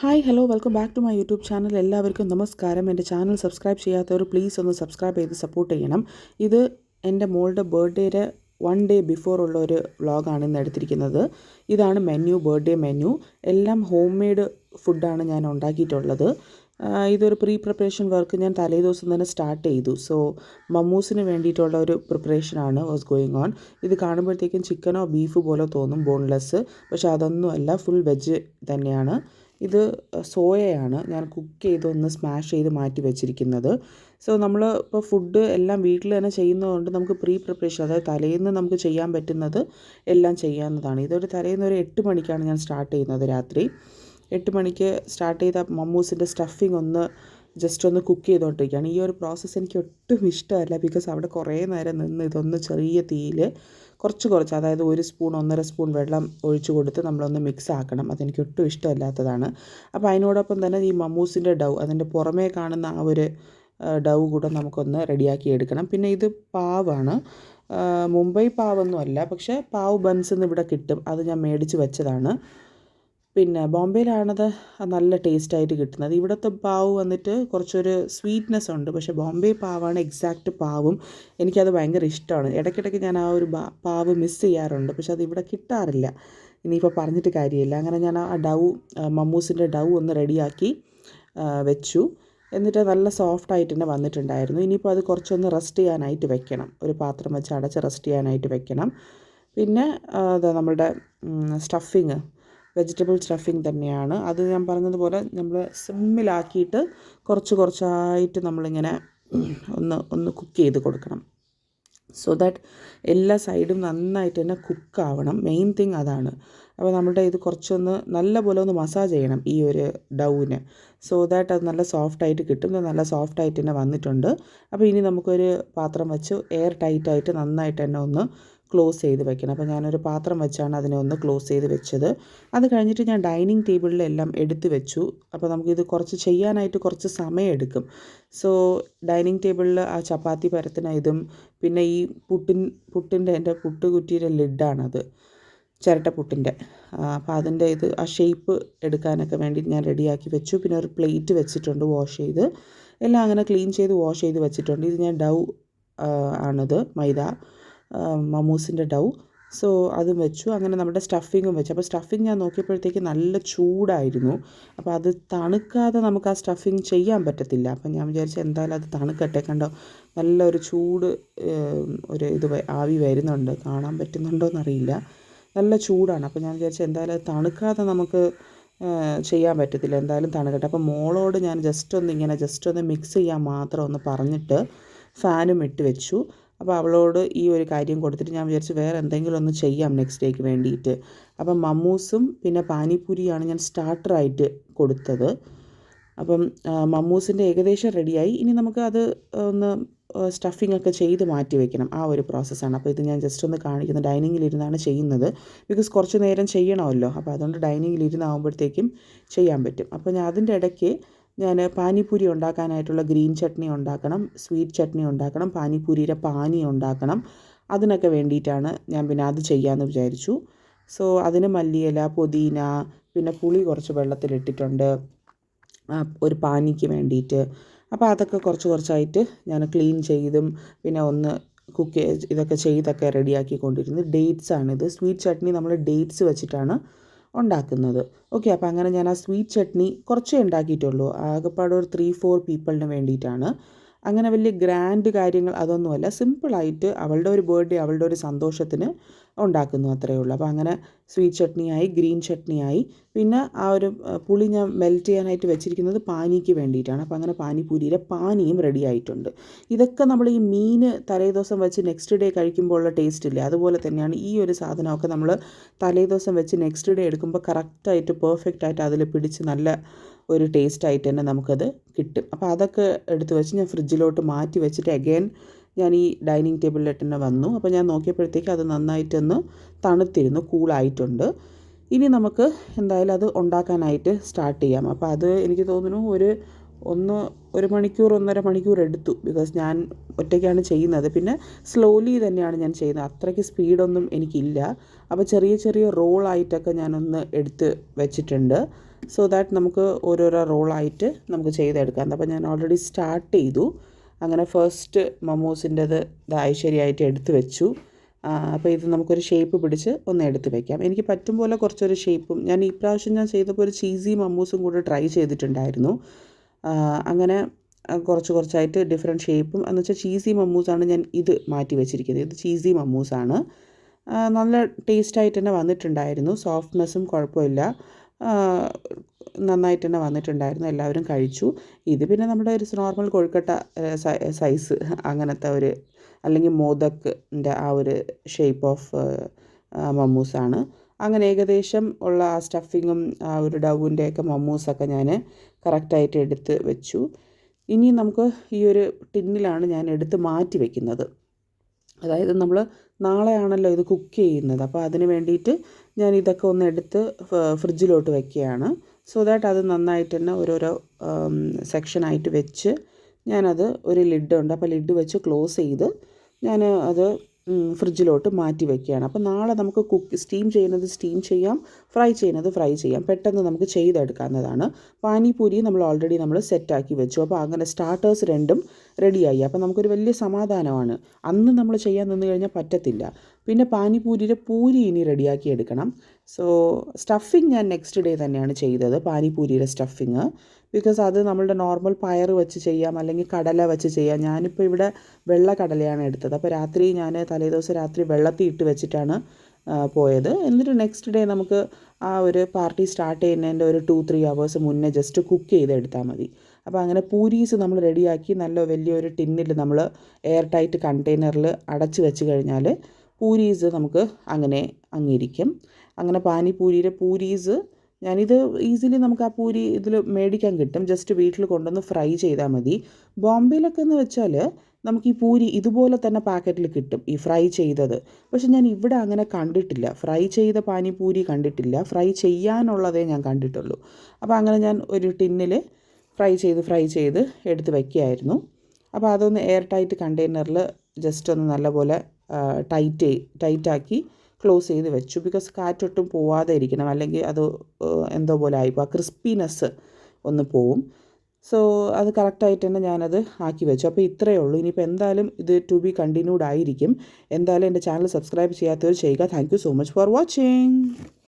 Hi hello welcome back to my YouTube channel. എല്ലാവർക്കും നമസ്കാരം. എൻ്റെ ചാനൽ സബ്സ്ക്രൈബ് ചെയ്യാത്തവർ പ്ലീസ് ഒന്ന് സബ്സ്ക്രൈബ് ചെയ്ത് സപ്പോർട്ട് ചെയ്യണം. ഇത് എൻ്റെ മോളുടെ ബർത്ത്ഡേയുടെ 1 ഡേ ബിഫോർ ഉള്ള ഒരു വ്ളോഗാണ് ഇന്ന് എടുത്തിരിക്കുന്നത്. ഇതാണ് മെനു, ബർത്ത്ഡേ മെനു. എല്ലാം ഹോം മെയ്ഡ് ഫുഡാണ് ഞാൻ ഉണ്ടാക്കിയിട്ടുള്ളത്. ഇതൊരു പ്രീ പ്രിപ്പറേഷൻ വർക്ക് ഞാൻ തലേദിവസം തന്നെ സ്റ്റാർട്ട് ചെയ്തു. സോ മമ്മൂസിന് വേണ്ടിയിട്ടുള്ള ഒരു പ്രിപ്പറേഷനാണ് വാസ് ഗോയിങ് ഓൺ. ഇത് കാണുമ്പോഴത്തേക്കും ചിക്കനോ ബീഫ് പോലെ തോന്നും, ബോൺലെസ്. പക്ഷേ അതൊന്നുമല്ല, ഫുൾ വെജ് തന്നെയാണ്. ഇത് സോയയാണ് ഞാൻ കുക്ക് ചെയ്തൊന്ന് സ്മാഷ് ചെയ്ത് മാറ്റി വെച്ചിരിക്കുന്നത്. സോ നമ്മൾ ഇപ്പോൾ ഫുഡ് എല്ലാം വീട്ടിൽ തന്നെ ചെയ്യുന്നതുകൊണ്ട് നമുക്ക് പ്രീ പ്രിപ്പറേഷൻ, അതായത് തലേന്ന് നമുക്ക് ചെയ്യാൻ പറ്റുന്നത് എല്ലാം ചെയ്യാവുന്നതാണ്. ഇതൊരു തലേന്ന് ഒരു 8 മണിക്കാണ് ഞാൻ സ്റ്റാർട്ട് ചെയ്യുന്നത്. രാത്രി 8 മണിക്ക് സ്റ്റാർട്ട് ചെയ്ത മമ്മൂസിൻ്റെ സ്റ്റഫിങ് ജസ്റ്റ് ഒന്ന് കുക്ക് ചെയ്തുകൊണ്ടിരിക്കുകയാണ്. ഈ ഒരു പ്രോസസ്സ് എനിക്ക് ഒട്ടും ഇഷ്ടമല്ല. ബിക്കോസ് അവിടെ കുറേ നേരം നിന്ന് ഇതൊന്ന് ചെറിയ തീയിൽ കുറച്ച് അതായത് 1 സ്പൂൺ 1.5 സ്പൂൺ വെള്ളം ഒഴിച്ച് കൊടുത്ത് നമ്മളൊന്ന് മിക്സ് ആക്കണം. അതെനിക്ക് ഒട്ടും ഇഷ്ടമല്ലാത്തതാണ്. അപ്പോൾ അതിനോടൊപ്പം തന്നെ ഈ മമ്മൂസിൻ്റെ ഡൗ, അതിൻ്റെ പുറമേ കാണുന്ന ആ ഒരു ഡൗ കൂടെ നമുക്കൊന്ന് റെഡിയാക്കി എടുക്കണം. പിന്നെ ഇത് പാവാണ്, മുംബൈ പാവൊന്നും അല്ല, പക്ഷേ പാവ് ബൺസ് എന്ന് ഇവിടെ കിട്ടും. അത് ഞാൻ മേടിച്ച് വെച്ചതാണ്. പിന്നെ ബോംബെയിലാണത് നല്ല ടേസ്റ്റായിട്ട് കിട്ടുന്നത്. ഇവിടുത്തെ പാവ് വന്നിട്ട് കുറച്ചൊരു സ്വീറ്റ്നെസ് ഉണ്ട്, പക്ഷേ ബോംബെ പാവാണ് എക്സാക്റ്റ് പാവും. എനിക്കത് ഭയങ്കര ഇഷ്ടമാണ്. ഇടയ്ക്കിടയ്ക്ക് ഞാൻ ആ ഒരു പാവ് മിസ് ചെയ്യാറുണ്ട്, പക്ഷെ അത് ഇവിടെ കിട്ടാറില്ല. ഇനിയിപ്പോൾ പറഞ്ഞിട്ട് കാര്യമില്ല. അങ്ങനെ ഞാൻ ആ മമ്മൂസിൻ്റെ ഡൗ ഒന്ന് റെഡിയാക്കി വെച്ചു. എന്നിട്ട് നല്ല സോഫ്റ്റായിട്ട് തന്നെ വന്നിട്ടുണ്ടായിരുന്നു. ഇനിയിപ്പോൾ അത് കുറച്ചൊന്ന് റെസ്റ്റ് ചെയ്യാനായിട്ട് വെക്കണം. ഒരു പാത്രം വെച്ച് അടച്ച് റെസ്റ്റ് ചെയ്യാനായിട്ട് വെക്കണം. പിന്നെ നമ്മളുടെ സ്റ്റഫിങ്, വെജിറ്റബിൾ സ്റ്റഫിങ് തന്നെയാണ്. അത് ഞാൻ പറഞ്ഞതുപോലെ നമ്മൾ സിമ്മിലാക്കിയിട്ട് കുറച്ചായിട്ട് നമ്മളിങ്ങനെ ഒന്ന് കുക്ക് ചെയ്ത് കൊടുക്കണം. സോ ദാറ്റ് എല്ലാ സൈഡും നന്നായിട്ട് തന്നെ കുക്കാവണം. മെയിൻ തിങ് അതാണ്. അപ്പോൾ നമ്മുടെ ഇത് കുറച്ചൊന്ന് നല്ല പോലെ ഒന്ന് മസാജ് ചെയ്യണം ഈ ഒരു ഡൗവിന്. സോ ദാറ്റ് അത് നല്ല സോഫ്റ്റായിട്ട് കിട്ടും. നല്ല സോഫ്റ്റായിട്ട് തന്നെ വന്നിട്ടുണ്ട്. അപ്പോൾ ഇനി നമുക്കൊരു പാത്രം വെച്ച് എയർ ടൈറ്റായിട്ട് നന്നായിട്ട് തന്നെ ഒന്ന് ക്ലോസ് ചെയ്ത് വെക്കണം. അപ്പോൾ ഞാനൊരു പാത്രം വെച്ചാണ് അതിനെ ഒന്ന് ക്ലോസ് ചെയ്ത് വെച്ചത്. അത് കഴിഞ്ഞിട്ട് ഞാൻ ഡൈനിങ് ടേബിളിലെല്ലാം എടുത്ത് വെച്ചു. അപ്പോൾ നമുക്കിത് കുറച്ച് ചെയ്യാനായിട്ട് കുറച്ച് സമയമെടുക്കും. സോ ഡൈനിങ് ടേബിളിൽ ആ ചപ്പാത്തി പരത്തുന്ന ഇതും, പിന്നെ ഈ പുട്ടിൻ്റെ എൻ്റെ പുട്ടുകുറ്റിയുടെ ലിഡാണത്, ചിരട്ടപ്പുട്ടിൻ്റെ. അപ്പോൾ അതിൻ്റെ ആ ഷേപ്പ് എടുക്കാനൊക്കെ വേണ്ടി ഞാൻ റെഡിയാക്കി വെച്ചു. പിന്നെ ഒരു പ്ലേറ്റ് വെച്ചിട്ടുണ്ട് വാഷ് ചെയ്ത്. എല്ലാം അങ്ങനെ ക്ലീൻ ചെയ്ത് വാഷ് ചെയ്ത് വെച്ചിട്ടുണ്ട്. ഇത് ഞാൻ ഡൗ ആണിത്, മൈദ മമ്മൂസിൻ്റെ ഡൗ. സോ അതും വെച്ചു. അങ്ങനെ നമ്മുടെ സ്റ്റഫിങ്ങും വെച്ചു. അപ്പോൾ സ്റ്റഫിങ് ഞാൻ നോക്കിയപ്പോഴത്തേക്ക് നല്ല ചൂടായിരുന്നു. അപ്പോൾ അത് തണുക്കാതെ നമുക്ക് ആ സ്റ്റഫിങ് ചെയ്യാൻ പറ്റത്തില്ല. അപ്പം ഞാൻ വിചാരിച്ചു എന്തായാലും അത് തണുക്കട്ടെ. കണ്ടോ, നല്ലൊരു ചൂട്, ഒരു ആവി വരുന്നുണ്ട്. കാണാൻ പറ്റുന്നുണ്ടോ എന്നറിയില്ല, നല്ല ചൂടാണ്. അപ്പോൾ ഞാൻ വിചാരിച്ചു എന്തായാലും അത് തണുക്കാതെ നമുക്ക് ചെയ്യാൻ പറ്റത്തില്ല, എന്തായാലും തണുക്കട്ടെ. അപ്പോൾ മോളോട് ഞാൻ ജസ്റ്റ് ഒന്ന് മിക്സ് ചെയ്യാൻ മാത്രം ഒന്ന് പറഞ്ഞിട്ട് ഫാനും ഇട്ട് വെച്ചു. അപ്പോൾ അവളോട് ഈ ഒരു കാര്യം കൊടുത്തിട്ട് ഞാൻ വിചാരിച്ചു വേറെ എന്തെങ്കിലും ഒന്ന് ചെയ്യാം നെക്സ്റ്റ് ഡേക്ക് വേണ്ടിയിട്ട്. അപ്പം മമ്മൂസും പിന്നെ പാനിപ്പൂരിയാണ് ഞാൻ സ്റ്റാർട്ടറായിട്ട് കൊടുത്തത്. അപ്പം മമ്മൂസിൻ്റെ ഏകദേശം റെഡിയായി. ഇനി നമുക്ക് അത് ഒന്ന് സ്റ്റഫിംഗ് ഒക്കെ ചെയ്ത് മാറ്റി വെക്കണം. ആ ഒരു പ്രോസസ്സാണ്. അപ്പോൾ ഇത് ഞാൻ ജസ്റ്റ് ഒന്ന് കാണിക്കുന്നത്. ഡൈനിങ്ങിലിരുന്നാണ് ചെയ്യുന്നത്, ബിക്കോസ് കുറച്ച് നേരം ചെയ്യണമല്ലോ. അപ്പോൾ അതുകൊണ്ട് ഡൈനിങ്ങിലിരുന്നാകുമ്പോഴത്തേക്കും ചെയ്യാൻ പറ്റും. അപ്പോൾ ഞാൻ അതിൻ്റെ ഇടയ്ക്ക് പാനിപ്പൂരി ഉണ്ടാക്കാനായിട്ടുള്ള ഗ്രീൻ ചട്നി ഉണ്ടാക്കണം, സ്വീറ്റ് ചട്നി ഉണ്ടാക്കണം, പാനിപ്പൂരിയുടെ പാനി ഉണ്ടാക്കണം. അതിനൊക്കെ വേണ്ടിയിട്ടാണ് ഞാൻ പിന്നെ അത് ചെയ്യാമെന്ന് വിചാരിച്ചു. സോ അതിന് മല്ലിയില, പുതിന, പിന്നെ പുളി കുറച്ച് വെള്ളത്തിലിട്ടിട്ടുണ്ട് ഒരു പാനിക്ക് വേണ്ടിയിട്ട്. അപ്പോൾ അതൊക്കെ കുറച്ചായിട്ട് ഞാൻ ക്ലീൻ ചെയ്തും പിന്നെ ഒന്ന് ഇതൊക്കെ ചെയ്തൊക്കെ റെഡിയാക്കിക്കൊണ്ടിരുന്നു. ഡേറ്റ്സാണിത്. സ്വീറ്റ് ചട്നി നമ്മൾ ഡേറ്റ്സ് വെച്ചിട്ടാണ് ഉണ്ടാക്കുന്നത്. ഓക്കെ, അപ്പോൾ അങ്ങനെ ഞാൻ ആ സ്വീറ്റ് ചട്നി കുറച്ചേ ഉണ്ടാക്കിയിട്ടുള്ളൂ. ആകെപ്പാടെ ഒരു 3-4 പീപ്പിളിന് വേണ്ടിയിട്ടാണ്. അങ്ങനെ വലിയ ഗ്രാൻഡ് കാര്യങ്ങൾ അതൊന്നുമല്ല, സിമ്പിളായിട്ട് അവളുടെ ഒരു ബർത്ത്ഡേ, അവളുടെ ഒരു സന്തോഷത്തിന് ഉണ്ടാക്കുന്നു, അത്രയേ ഉള്ളൂ. അപ്പോൾ അങ്ങനെ സ്വീറ്റ് ചട്നിയായി, ഗ്രീൻ ചട്നിയായി. പിന്നെ ആ ഒരു പുളി ഞാൻ മെൽറ്റ് ചെയ്യാനായിട്ട് വെച്ചിരിക്കുന്നത് പാനിക്ക് വേണ്ടിയിട്ടാണ്. അപ്പോൾ അങ്ങനെ പാനിപ്പൂരിയുടെ പാനിയും റെഡി ആയിട്ടുണ്ട്. ഇതൊക്കെ നമ്മൾ ഈ മീൻ തലേദിവസം വെച്ച് നെക്സ്റ്റ് ഡേ കഴിക്കുമ്പോൾ ഉള്ള ടേസ്റ്റ് ഇല്ലേ, അതുപോലെ തന്നെയാണ് ഈ ഒരു സാധനമൊക്കെ നമ്മൾ തലേദിവസം വെച്ച് നെക്സ്റ്റ് ഡേ എടുക്കുമ്പോൾ കറക്റ്റായിട്ട് പെർഫെക്റ്റായിട്ട് അതിൽ പിടിച്ച് നല്ല ഒരു ടേസ്റ്റായിട്ട് തന്നെ നമുക്കത് കിട്ടും. അപ്പോൾ അതൊക്കെ എടുത്ത് വെച്ച് ഞാൻ ഫ്രിഡ്ജിലോട്ട് മാറ്റി വെച്ചിട്ട് അഗൈൻ ഞാൻ ഈ ഡൈനിങ് ടേബിളിലിട്ട് തന്നെ വന്നു. അപ്പോൾ ഞാൻ നോക്കിയപ്പോഴത്തേക്ക് അത് നന്നായിട്ടൊന്ന് തണുത്തിരുന്നു, കൂളായിട്ടുണ്ട്. ഇനി നമുക്ക് എന്തായാലും അത് ഉണ്ടാക്കാനായിട്ട് സ്റ്റാർട്ട് ചെയ്യാം. അപ്പോൾ അത് എനിക്ക് തോന്നുന്നു ഒരു മണിക്കൂർ 1.5 മണിക്കൂർ എടുത്തു. ബിക്കോസ് ഞാൻ ഒറ്റയ്ക്കാണ് ചെയ്യുന്നത്. പിന്നെ സ്ലോലി തന്നെയാണ് ഞാൻ ചെയ്യുന്നത്, അത്രയ്ക്ക് സ്പീഡൊന്നും എനിക്കില്ല. അപ്പോൾ ചെറിയ റോളായിട്ടൊക്കെ ഞാനൊന്ന് എടുത്ത് വെച്ചിട്ടുണ്ട്. സോ ദാറ്റ് നമുക്ക് ഓരോരോ റോളായിട്ട് നമുക്ക് ചെയ്തെടുക്കാം. അപ്പോൾ ഞാൻ ഓൾറെഡി സ്റ്റാർട്ട് ചെയ്തു. അങ്ങനെ ഫസ്റ്റ് മൊമോസിൻ്റെത് ശരിയായിട്ട് എടുത്ത് വെച്ചു. അപ്പോൾ ഇത് നമുക്കൊരു ഷേപ്പ് പിടിച്ച് ഒന്ന് എടുത്ത് വെക്കാം. എനിക്ക് പറ്റും പോലെ കുറച്ചൊരു ഷേപ്പും ഞാൻ ഈ പ്രാവശ്യം ഞാൻ ചെയ്തപ്പോൾ ഒരു ചീസി മമ്മൂസും കൂടെ ട്രൈ ചെയ്തിട്ടുണ്ടായിരുന്നു. അങ്ങനെ കുറച്ചായിട്ട് ഡിഫറെൻറ്റ് ഷേപ്പും എന്ന് വെച്ചാൽ ചീസി മമ്മൂസാണ് ഞാൻ ഇത് മാറ്റി വെച്ചിരിക്കുന്നത്. ഇത് ചീസി മമ്മൂസാണ്. നല്ല ടേസ്റ്റായിട്ട് തന്നെ വന്നിട്ടുണ്ടായിരുന്നു. സോഫ്റ്റ്നെസ്സും കുഴപ്പമില്ല, നന്നായിട്ട് തന്നെ വന്നിട്ടുണ്ടായിരുന്നു. എല്ലാവരും കഴിച്ചു. ഇത് പിന്നെ നമ്മുടെ ഒരു നോർമൽ കൊഴുക്കട്ട സൈസ് അങ്ങനത്തെ ഒരു, അല്ലെങ്കിൽ മോദക്കിൻ്റെ ആ ഒരു ഷേപ്പ് ഓഫ് മമ്മൂസാണ്. അങ്ങനെ ഏകദേശം ഉള്ള ആ സ്റ്റഫിങ്ങും ആ ഒരു ഡൗവിൻ്റെയൊക്കെ മമ്മൂസൊക്കെ ഞാൻ കറക്റ്റായിട്ട് എടുത്ത് വെച്ചു. ഇനി നമുക്ക് ഈ ഒരു ടിന്നിലാണ് ഞാൻ എടുത്ത് മാറ്റി വയ്ക്കുന്നത്. അതായത് നമ്മൾ നാളെയാണല്ലോ ഇത് കുക്ക് ചെയ്യുന്നത്. അപ്പോൾ അതിന് വേണ്ടിയിട്ട് ഞാൻ ഇതൊക്കെ ഒന്ന് എടുത്ത് ഫ്രിഡ്ജിലോട്ട് വയ്ക്കുകയാണ്. സോ ദാറ്റ് അത് നന്നായിട്ട് തന്നെ ഓരോരോ സെക്ഷനായിട്ട് വെച്ച് ഞാനത് ഒരു ലിഡ് ഉണ്ട്, അപ്പോൾ ലിഡ് വെച്ച് ക്ലോസ് ചെയ്ത് ഞാൻ അത് ഫ്രിഡ്ജിലോട്ട് മാറ്റി വയ്ക്കുകയാണ്. അപ്പോൾ നാളെ നമുക്ക് സ്റ്റീം ചെയ്യുന്നത് സ്റ്റീം ചെയ്യാം, ഫ്രൈ ചെയ്യുന്നത് ഫ്രൈ ചെയ്യാം. പെട്ടെന്ന് നമുക്ക് ചെയ്തെടുക്കാവുന്നതാണ്. പാനിപൂരി നമ്മൾ ഓൾറെഡി സെറ്റാക്കി വെച്ചു. അപ്പോൾ അങ്ങനെ സ്റ്റാർട്ടേഴ്സ് രണ്ടും റെഡിയായി. അപ്പോൾ നമുക്കൊരു വലിയ സമാധാനമാണ്. അന്ന് നമ്മൾ ചെയ്യാൻ നിന്ന് കഴിഞ്ഞാൽ പറ്റത്തില്ല. പിന്നെ പാനിപൂരിയുടെ പൂരി ഇനി റെഡിയാക്കി എടുക്കണം. സോ സ്റ്റഫിങ് ഞാൻ നെക്സ്റ്റ് ഡേ തന്നെയാണ് ചെയ്തത്, പാനിപൂരിയുടെ സ്റ്റഫിങ്. ബിക്കോസ് അത് നമ്മളുടെ നോർമൽ പയർ വെച്ച് ചെയ്യാം, അല്ലെങ്കിൽ കടല വെച്ച് ചെയ്യാം. ഞാനിപ്പോൾ ഇവിടെ വെള്ള കടലയാണ് എടുത്തത്. അപ്പോൾ രാത്രി ഞാൻ തലേദിവസം രാത്രി വെള്ളത്തിൽ ഇട്ട് വെച്ചിട്ടാണ് പോയത്. എന്നിട്ട് നെക്സ്റ്റ് ഡേ നമുക്ക് ആ ഒരു പാർട്ടി സ്റ്റാർട്ട് ചെയ്യുന്നതിൻ്റെ ഒരു 2-3 hours മുന്നേ ജസ്റ്റ് കുക്ക് ചെയ്തെടുത്താൽ മതി. അപ്പോൾ അങ്ങനെ പൂരീസ് നമ്മൾ റെഡിയാക്കി നല്ല വലിയൊരു ടിന്നിൽ നമ്മൾ എയർ ടൈറ്റ് കണ്ടെയ്നറിൽ അടച്ച് വെച്ച് കഴിഞ്ഞാൽ പൂരീസ് നമുക്ക് അങ്ങനെ അങ്ങിരിക്കും. അങ്ങനെ പാനിപൂരിയുടെ പൂരീസ് ഞാനിത് ഈസിലി നമുക്ക് ആ പൂരി ഇതിൽ മേടിക്കാൻ കിട്ടും. ജസ്റ്റ് വീട്ടിൽ കൊണ്ടുവന്ന് ഫ്രൈ ചെയ്താൽ മതി. ബോംബെയിലൊക്കെ എന്ന് വെച്ചാൽ നമുക്ക് ഈ പൂരി ഇതുപോലെ തന്നെ പാക്കറ്റിൽ കിട്ടും, ഈ ഫ്രൈ ചെയ്തത്. പക്ഷെ ഞാൻ ഇവിടെ അങ്ങനെ കണ്ടിട്ടില്ല, ഫ്രൈ ചെയ്ത പാനിപൂരി കണ്ടിട്ടില്ല. ഫ്രൈ ചെയ്യാനുള്ളതേ ഞാൻ കണ്ടിട്ടുള്ളൂ. അപ്പോൾ അങ്ങനെ ഞാൻ ഒരു ടിന്നിൽ ഫ്രൈ ചെയ്ത് എടുത്ത് വയ്ക്കുകയായിരുന്നു. അപ്പോൾ അതൊന്ന് എയർ ടൈറ്റ് കണ്ടെയ്നറിൽ ജസ്റ്റ് ഒന്ന് നല്ലപോലെ ടൈറ്റാക്കി ക്ലോസ് ചെയ്ത് വെച്ചു. ബിക്കോസ് കാറ്റൊട്ടും പോവാതെ ഇരിക്കണം, അല്ലെങ്കിൽ അത് എന്തോ പോലെ ആയിപ്പോൾ ആ ക്രിസ്പിനെസ് ഒന്ന് പോവും. സോ അത് കറക്റ്റായിട്ട് തന്നെ ഞാനത് ആക്കി വെച്ചു. അപ്പോൾ ഇത്രയേ ഉള്ളൂ. ഇനിയിപ്പോൾ എന്തായാലും ഇത് ടു ബി കണ്ടിന്യൂഡ് ആയിരിക്കും. എന്തായാലും എൻ്റെ ചാനൽ സബ്സ്ക്രൈബ് ചെയ്യാത്തവർ ചെയ്യുക. Thank you so much for watching.